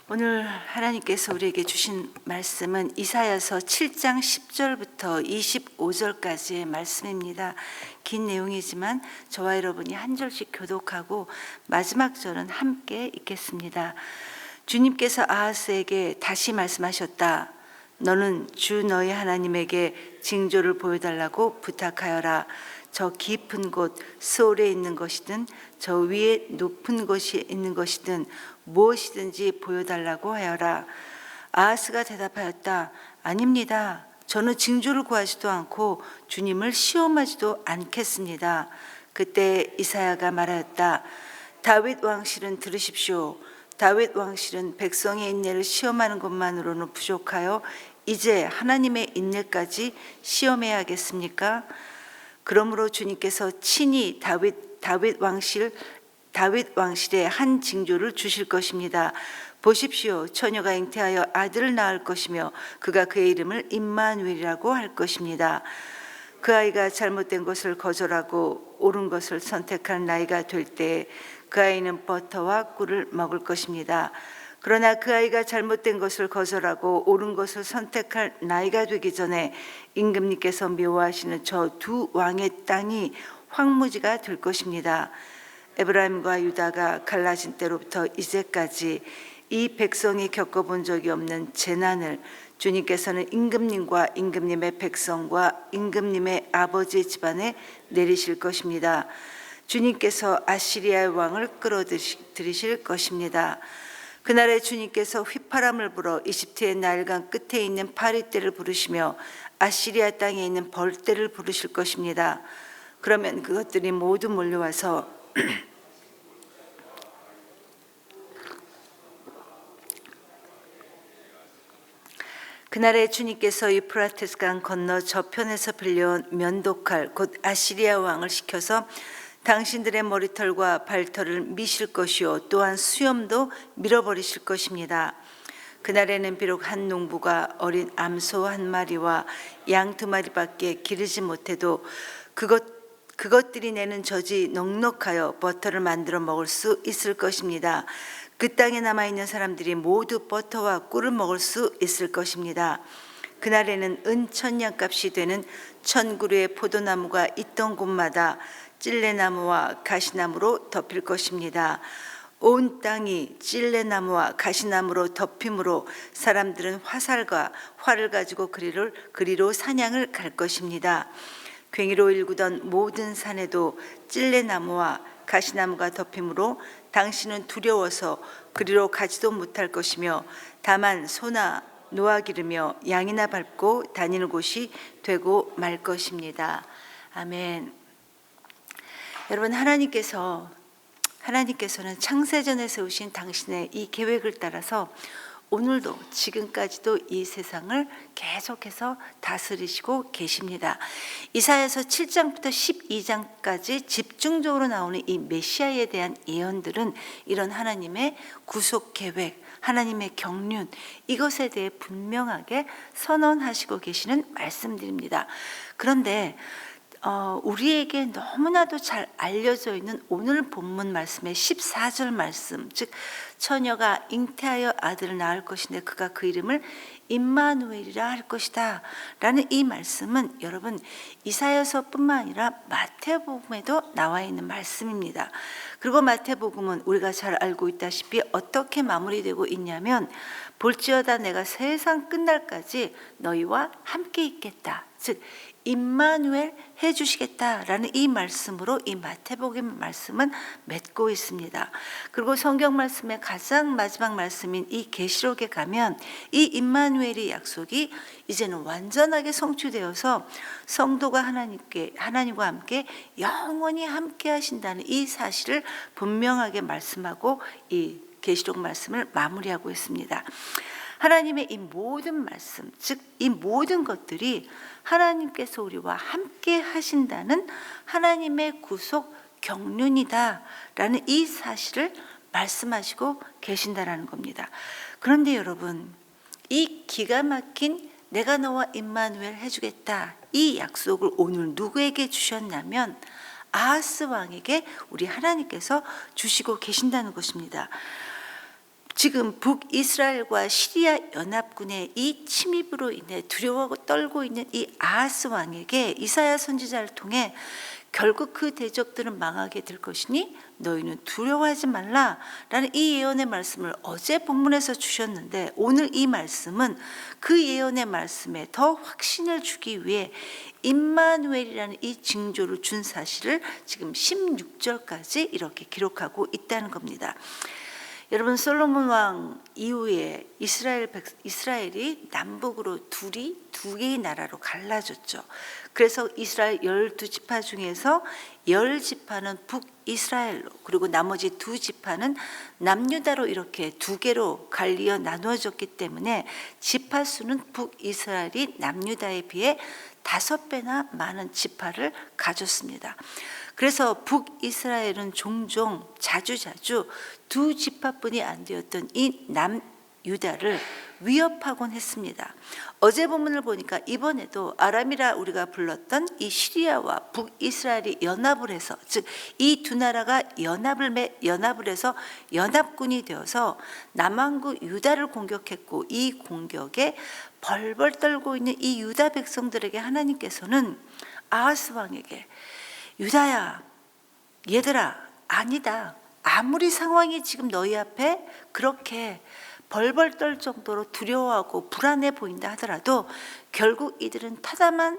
오늘 하나님께서 우리에게 주신 말씀은 이사야서 7장 10절부터 25절까지의 말씀입니다. 긴 내용이지만 저와 여러분이 한 절씩 교독하고 마지막 절은 함께 읽겠습니다. 주님께서 아하스에게 다시 말씀하셨다. 너는 주 너의 하나님에게 징조를 보여달라고 부탁하여라. 저 깊은 곳 스올에 있는 것이든 저 위에 높은 곳이 있는 것이든 무엇이든지 보여달라고 하여라. 아하스가 대답하였다. 아닙니다. 저는 징조를 구하지도 않고 주님을 시험하지도 않겠습니다. 그때 이사야가 말하였다. 다윗 왕실은 들으십시오. 다윗 왕실은 백성의 인내를 시험하는 것만으로는 부족하여 이제 하나님의 인내까지 시험해야겠습니까? 그러므로 주님께서 친히 다윗 왕실에 한 징조를 주실 것입니다. 보십시오. 처녀가 잉태하여 아들을 낳을 것이며 그가 그의 이름을 임마누엘이라고 할 것입니다. 그 아이가 잘못된 것을 거절하고 옳은 것을 선택할 나이가 될 때 그 아이는 버터와 꿀을 먹을 것입니다. 그러나 그 아이가 잘못된 것을 거절하고 옳은 것을 선택할 나이가 되기 전에 임금님께서 미워하시는 저 두 왕의 땅이 황무지가 될 것입니다. 에브라임과 유다가 갈라진 때로부터 이제까지 이 백성이 겪어본 적이 없는 재난을 주님께서는 임금님과 임금님의 백성과 임금님의 아버지 집안에 내리실 것입니다. 주님께서 아시리아의 왕을 끌어들이실 것입니다. 그날에 주님께서 휘파람을 불어 이집트의 나일강 끝에 있는 파리떼를 부르시며 아시리아 땅에 있는 벌떼를 부르실 것입니다. 그러면 그것들이 모두 몰려와서 그날에 주님께서 유프라테스 강 건너 저편에서 빌려온 면도칼 곧 아시리아 왕을 시켜서 당신들의 머리털과 발털을 미실 것이요 또한 수염도 밀어버리실 것입니다. 그날에는 비록 한 농부가 어린 암소 한 마리와 양 두 마리밖에 기르지 못해도 그것들이 내는 젖이 넉넉하여 버터를 만들어 먹을 수 있을 것입니다. 그 땅에 남아있는 사람들이 모두 버터와 꿀을 먹을 수 있을 것입니다. 그날에는 은천냥값이 되는 1000그루의 포도나무가 있던 곳마다 찔레나무와 가시나무로 덮일 것입니다. 온 땅이 찔레나무와 가시나무로 덮임으로 사람들은 화살과 활을 가지고 그리로 사냥을 갈 것입니다. 괭이로 일구던 모든 산에도 찔레나무와 가시나무가 덮임으로 당신은 두려워서 그리로 가지도 못할 것이며 다만 소나 노아 기르며 양이나 밟고 다니는 곳이 되고 말 것입니다. 아멘. 여러분, 하나님께서는 창세전에 세우신 당신의 이 계획을 따라서 오늘도 지금까지도 이 세상을 계속해서 다스리시고 계십니다. 이사야서 7장부터 12장까지 집중적으로 나오는 이 메시아에 대한 예언들은 이런 하나님의 구속 계획, 하나님의 경륜, 이것에 대해 분명하게 선언하시고 계시는 말씀들입니다. 그런데 우리에게 너무나도 잘 알려져 있는 오늘 본문 말씀의 14절 말씀, 즉 처녀가 잉태하여 아들을 낳을 것인데 그가 그 이름을 임마누엘이라 할 것이다 라는 이 말씀은 여러분 이사야서뿐만 아니라 마태복음에도 나와 있는 말씀입니다. 그리고 마태복음은 우리가 잘 알고 있다시피 어떻게 마무리되고 있냐면 볼지어다 내가 세상 끝날까지 너희와 함께 있겠다, 즉 임마누엘 해주시겠다라는 이 말씀으로 이 마태복음 말씀은 맺고 있습니다. 그리고 성경 말씀의 가장 마지막 말씀인 이 계시록에 가면 이 임마누엘의 약속이 이제는 완전하게 성취되어서 성도가 하나님과 함께 영원히 함께 하신다는 이 사실을 분명하게 말씀하고 이 계시록 말씀을 마무리하고 있습니다. 하나님의 이 모든 말씀, 즉 이 모든 것들이 하나님께서 우리와 함께 하신다는 하나님의 구속 경륜이다라는 이 사실을 말씀하시고 계신다라는 겁니다. 그런데 여러분, 이 기가 막힌 내가 너와 임마누엘 해주겠다 이 약속을 오늘 누구에게 주셨냐면 아하스 왕에게 우리 하나님께서 주시고 계신다는 것입니다. 지금 북이스라엘과 시리아 연합군의 이 침입으로 인해 두려워하고 떨고 있는 이 아하스 왕에게 이사야 선지자를 통해 결국 그 대적들은 망하게 될 것이니 너희는 두려워하지 말라라는 이 예언의 말씀을 어제 본문에서 주셨는데, 오늘 이 말씀은 그 예언의 말씀에 더 확신을 주기 위해 임마누엘이라는 이 징조를 준 사실을 지금 16절까지 이렇게 기록하고 있다는 겁니다. 여러분, 솔로몬 왕 이후에 이스라엘이 남북으로 두 개의 나라로 갈라졌죠. 그래서 이스라엘 12지파 중에서 10지파는 북이스라엘로, 그리고 나머지 2지파는 남유다로 이렇게 두 개로 갈리어 나누어졌기 때문에 지파 수는 북이스라엘이 남유다에 비해 5배나 많은 지파를 가졌습니다. 그래서 북이스라엘은 종종 자주 두 지파뿐이 안 되었던 이 남유다를 위협하곤 했습니다. 어제 본문을 보니까 이번에도 아람이라 우리가 불렀던 이 시리아와 북이스라엘이 연합을 해서, 즉 이 두 나라가 연합을 해서 연합군이 되어서 남왕국 유다를 공격했고, 이 공격에 벌벌 떨고 있는 이 유다 백성들에게 하나님께서는 아하스 왕에게 유다야, 얘들아, 아니다. 아무리 상황이 지금 너희 앞에 그렇게 벌벌 떨 정도로 두려워하고 불안해 보인다 하더라도 결국 이들은 타담한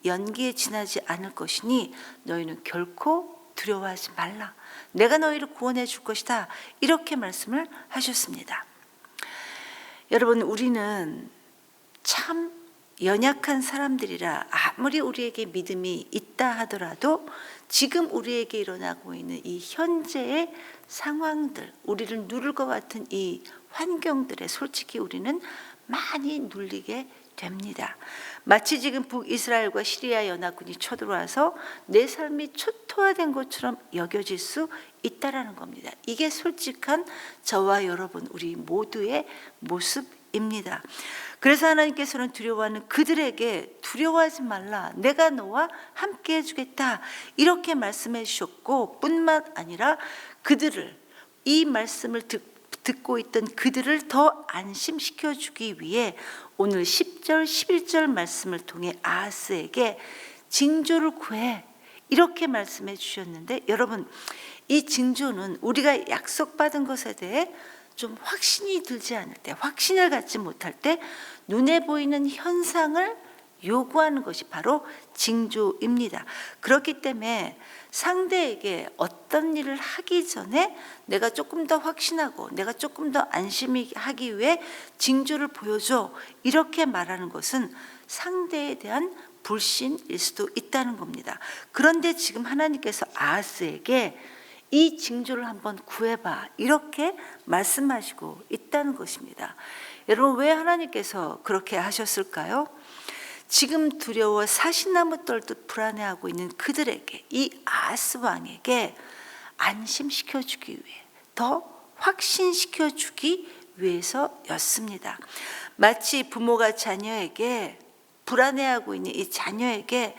연기에 지나지 않을 것이니 너희는 결코 두려워하지 말라. 내가 너희를 구원해 줄 것이다. 이렇게 말씀을 하셨습니다. 여러분, 우리는 참 연약한 사람들이라 아무리 우리에게 믿음이 있다 하더라도 지금 우리에게 일어나고 있는 이 현재의 상황들, 우리를 누를 것 같은 이 환경들에 솔직히 우리는 많이 눌리게 됩니다. 마치 지금 북이스라엘과 시리아 연합군이 쳐들어와서 내 삶이 초토화된 것처럼 여겨질 수 있다라는 겁니다. 이게 솔직한 저와 여러분, 우리 모두의 모습입니다. 그래서 하나님께서는 두려워하는 그들에게 두려워하지 말라, 내가 너와 함께 해주겠다, 이렇게 말씀해 주셨고, 뿐만 아니라 그들을, 이 말씀을 듣고 있던 그들을 더 안심시켜 주기 위해 오늘 10절 11절 말씀을 통해 아하스에게 징조를 구해, 이렇게 말씀해 주셨는데, 여러분, 이 징조는 우리가 약속받은 것에 대해 좀 확신이 들지 않을 때, 확신을 갖지 못할 때 눈에 보이는 현상을 요구하는 것이 바로 징조입니다. 그렇기 때문에 상대에게 어떤 일을 하기 전에 내가 조금 더 확신하고 내가 조금 더 안심하기 위해 징조를 보여줘, 이렇게 말하는 것은 상대에 대한 불신일 수도 있다는 겁니다. 그런데 지금 하나님께서 아하스에게 이 징조를 한번 구해봐, 이렇게 말씀하시고 있다는 것입니다. 여러분, 왜 하나님께서 그렇게 하셨을까요? 지금 두려워 사시나무 떨듯 불안해하고 있는 그들에게, 이 아하스 왕에게 안심시켜 주기 위해, 더 확신시켜 주기 위해서였습니다. 마치 부모가 자녀에게, 불안해하고 있는 이 자녀에게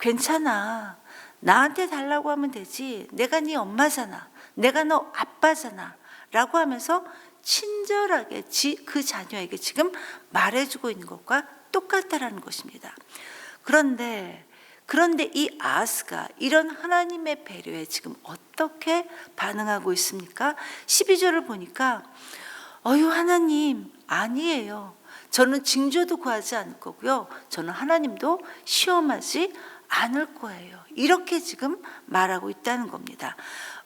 괜찮아, 나한테 달라고 하면 되지, 내가 네 엄마잖아, 내가 너 아빠잖아 라고 하면서 친절하게 그 자녀에게 지금 말해주고 있는 것과 똑같다라는 것입니다. 그런데 이 아하스가 이런 하나님의 배려에 지금 어떻게 반응하고 있습니까? 12절을 보니까 하나님, 아니에요. 저는 징조도 구하지 않을 거고요, 저는 하나님도 시험하지 않을 거예요, 이렇게 지금 말하고 있다는 겁니다.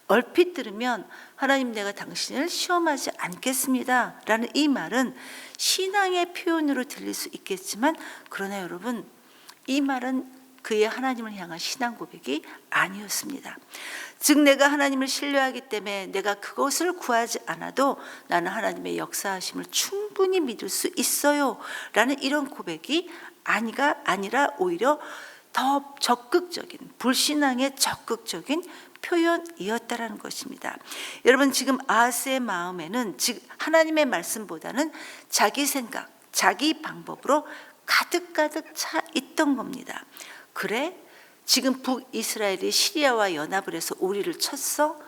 얼핏 들으면 하나님, 내가 당신을 시험하지 않겠습니다 라는 이 말은 신앙의 표현으로 들릴 수 있겠지만, 그러나 여러분, 이 말은 그의 하나님을 향한 신앙 고백이 아니었습니다. 즉, 내가 하나님을 신뢰하기 때문에 내가 그것을 구하지 않아도 나는 하나님의 역사하심을 충분히 믿을 수 있어요 라는 이런 고백이 아니라 오히려 더 적극적인, 불신앙의 적극적인 표현이었다라는 것입니다. 여러분, 지금 아하스의 마음에는 즉 하나님의 말씀보다는 자기 생각, 자기 방법으로 가득 차 있던 겁니다. 그래? 지금 북이스라엘이 시리아와 연합을 해서 우리를 쳤어?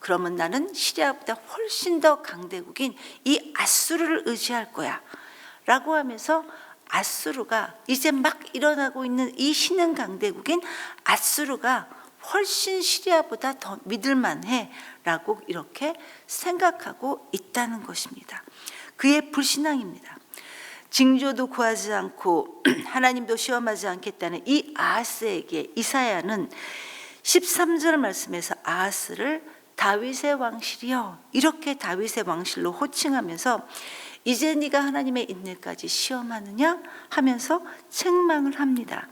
그러면 나는 시리아보다 훨씬 더 강대국인 이 아수르를 의지할 거야 라고 하면서 아수르가 이제 막 일어나고 있는 이 신흥 강대국인 아수르가 훨씬 시리아보다 더 믿을만해 라고 이렇게 생각하고 있다는 것입니다. 그의 불신앙입니다. 징조도 구하지 않고 하나님도 시험하지 않겠다는 이 아하스에게 이사야는 13절 말씀에서 아하스를 다윗의 왕실이여 이렇게 다윗의 왕실로 호칭하면서 이제 네가 하나님의 인내까지 시험하느냐 하면서 책망을 합니다.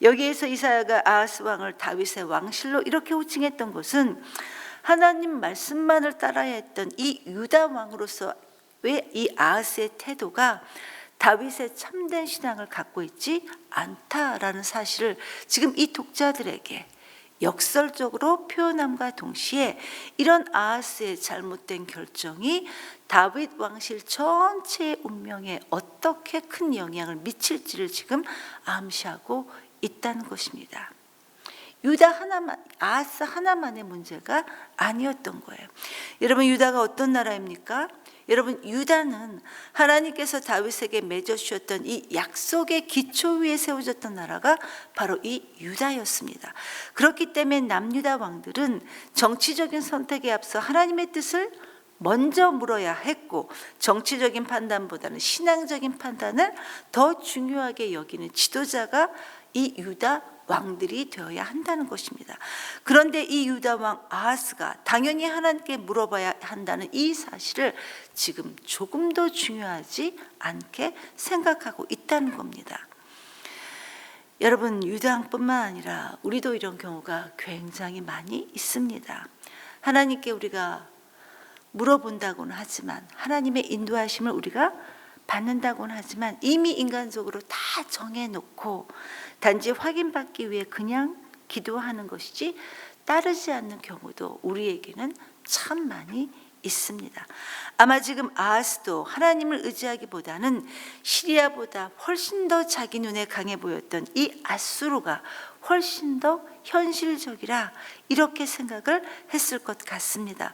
여기에서 이사야가 아하스 왕을 다윗의 왕실로 이렇게 호칭했던 것은 하나님 말씀만을 따라야 했던 이 유다 왕으로서 왜 이 아하스의 태도가 다윗의 참된 신앙을 갖고 있지 않다라는 사실을 지금 이 독자들에게 역설적으로 표현함과 동시에 이런 아하스의 잘못된 결정이 다윗 왕실 전체의 운명에 어떻게 큰 영향을 미칠지를 지금 암시하고 있다는 것입니다. 유다 하나만, 아하스 하나만의 문제가 아니었던 거예요. 여러분, 유다가 어떤 나라입니까? 여러분, 유다는 하나님께서 다윗에게 맺어주셨던 이 약속의 기초 위에 세워졌던 나라가 바로 이 유다였습니다. 그렇기 때문에 남유다 왕들은 정치적인 선택에 앞서 하나님의 뜻을 먼저 물어야 했고, 정치적인 판단보다는 신앙적인 판단을 더 중요하게 여기는 지도자가 이 유다 왕들이 되어야 한다는 것입니다. 그런데 이 유다 왕 아하스가 당연히 하나님께 물어봐야 한다는 이 사실을 지금 조금 더 중요하지 않게 생각하고 있다는 겁니다. 여러분, 유다 왕뿐만 아니라 우리도 이런 경우가 굉장히 많이 있습니다. 하나님께 우리가 물어본다고는 하지만, 하나님의 인도하심을 우리가 받는다고는 하지만 이미 인간적으로 다 정해놓고 단지 확인받기 위해 그냥 기도하는 것이지 따르지 않는 경우도 우리에게는 참 많이 있습니다. 아마 지금 아하스도 하나님을 의지하기보다는 시리아보다 훨씬 더 자기 눈에 강해 보였던 이 아수르가 훨씬 더 현실적이라 이렇게 생각을 했을 것 같습니다.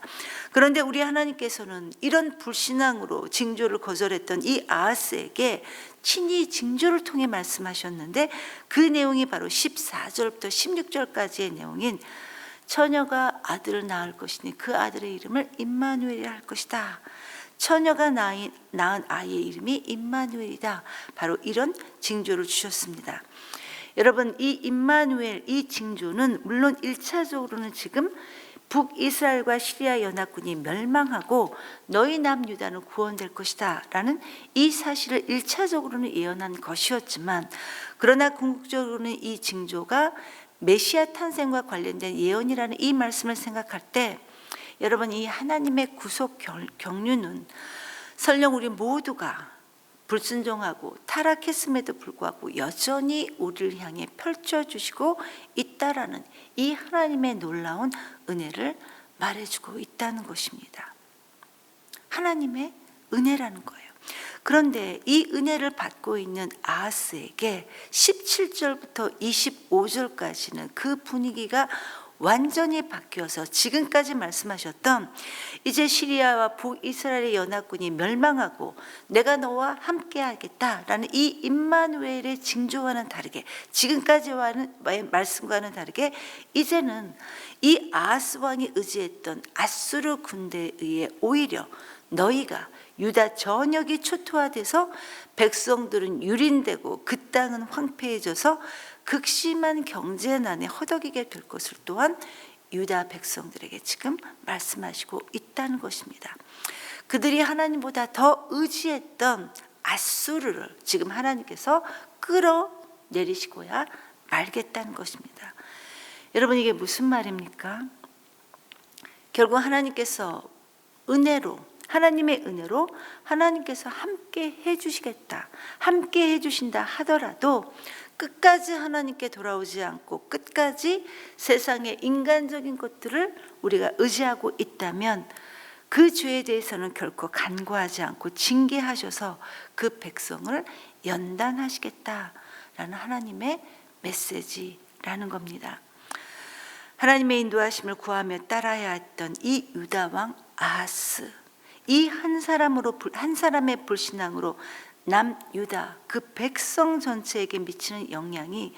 그런데 우리 하나님께서는 이런 불신앙으로 징조를 거절했던 이 아하스에게 친히 징조를 통해 말씀하셨는데 그 내용이 바로 14절부터 16절까지의 내용인 처녀가 아들을 낳을 것이니 그 아들의 이름을 임마누엘이라 할 것이다. 처녀가 낳은 아이의 이름이 임마누엘이다. 바로 이런 징조를 주셨습니다. 여러분, 이 임마누엘, 이 징조는 물론 1차적으로는 지금 북이스라엘과 시리아 연합군이 멸망하고 너희 남유다는 구원될 것이다 라는 이 사실을 1차적으로는 예언한 것이었지만, 그러나 궁극적으로는 이 징조가 메시아 탄생과 관련된 예언이라는 이 말씀을 생각할 때, 여러분, 이 하나님의 구속 경륜은 설령 우리 모두가 불순종하고 타락했음에도 불구하고 여전히 우리를 향해 펼쳐주시고 있다라는 이 하나님의 놀라운 은혜를 말해주고 있다는 것입니다. 하나님의 은혜라는 거예요. 그런데 이 은혜를 받고 있는 아하스에게 17절부터 25절까지는 그 분위기가 완전히 바뀌어서 지금까지 말씀하셨던 이제 시리아와 북이스라엘의 연합군이 멸망하고 내가 너와 함께 하겠다라는 이 임마누엘의 징조와는 다르게, 지금까지와는 말씀과는 다르게 이제는 이 아하스 왕이 의지했던 아수르 군대에 의해 오히려 너희가 유다 전역이 초토화돼서 백성들은 유린되고 그 땅은 황폐해져서 극심한 경제난에 허덕이게 될 것을 또한 유다 백성들에게 지금 말씀하시고 있다는 것입니다. 그들이 하나님보다 더 의지했던 아수르를 지금 하나님께서 끌어내리시고야 말겠다는 것입니다. 여러분, 이게 무슨 말입니까? 결국 하나님께서 하나님의 은혜로 하나님께서 함께 해주시겠다, 함께 해주신다 하더라도 끝까지 하나님께 돌아오지 않고 끝까지 세상의 인간적인 것들을 우리가 의지하고 있다면 그 죄에 대해서는 결코 간과하지 않고 징계하셔서 그 백성을 연단하시겠다라는 하나님의 메시지라는 겁니다. 하나님의 인도하심을 구하며 따라야 했던 이 유다 왕 아하스, 이 한 사람의 불신앙으로 남유다 그 백성 전체에게 미치는 영향이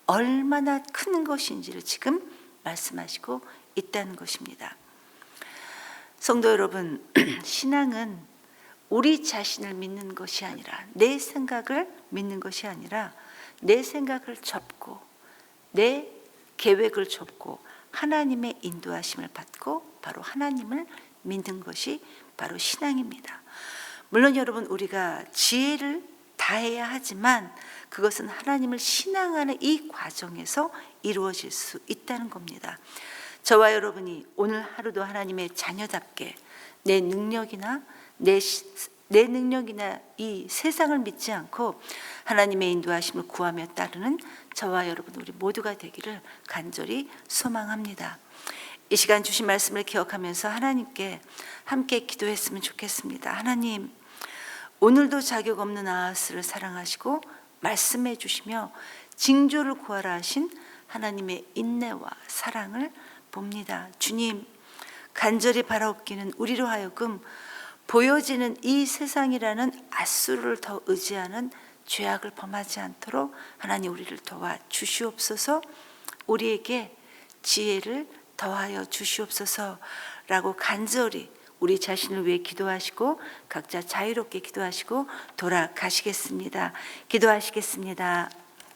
얼마나 큰 것인지를 지금 말씀하시고 있다는 것입니다. 성도 여러분, 신앙은 우리 자신을 믿는 것이 아니라, 내 생각을 믿는 것이 아니라 내 생각을 접고 내 계획을 접고 하나님의 인도하심을 받고 바로 하나님을 믿는 것이 바로 신앙입니다. 물론 여러분, 우리가 지혜를 다해야 하지만 그것은 하나님을 신앙하는 이 과정에서 이루어질 수 있다는 겁니다. 저와 여러분이 오늘 하루도 하나님의 자녀답게 내 능력이나 이 세상을 믿지 않고 하나님의 인도하심을 구하며 따르는 저와 여러분 우리 모두가 되기를 간절히 소망합니다. 이 시간 주신 말씀을 기억하면서 하나님께 함께 기도했으면 좋겠습니다. 하나님, 오늘도 자격 없는 아하스를 사랑하시고 말씀해 주시며 징조를 구하라 하신 하나님의 인내와 사랑을 봅니다. 주님, 간절히 바라옵기는 우리로 하여금 보여지는 이 세상이라는 앗수를 더 의지하는 죄악을 범하지 않도록 하나님 우리를 도와 주시옵소서. 우리에게 지혜를 더하여 주시옵소서라고 간절히 우리 자신을 위해 기도하시고 각자 자유롭게 기도하시고 돌아가시겠습니다. 기도하시겠습니다.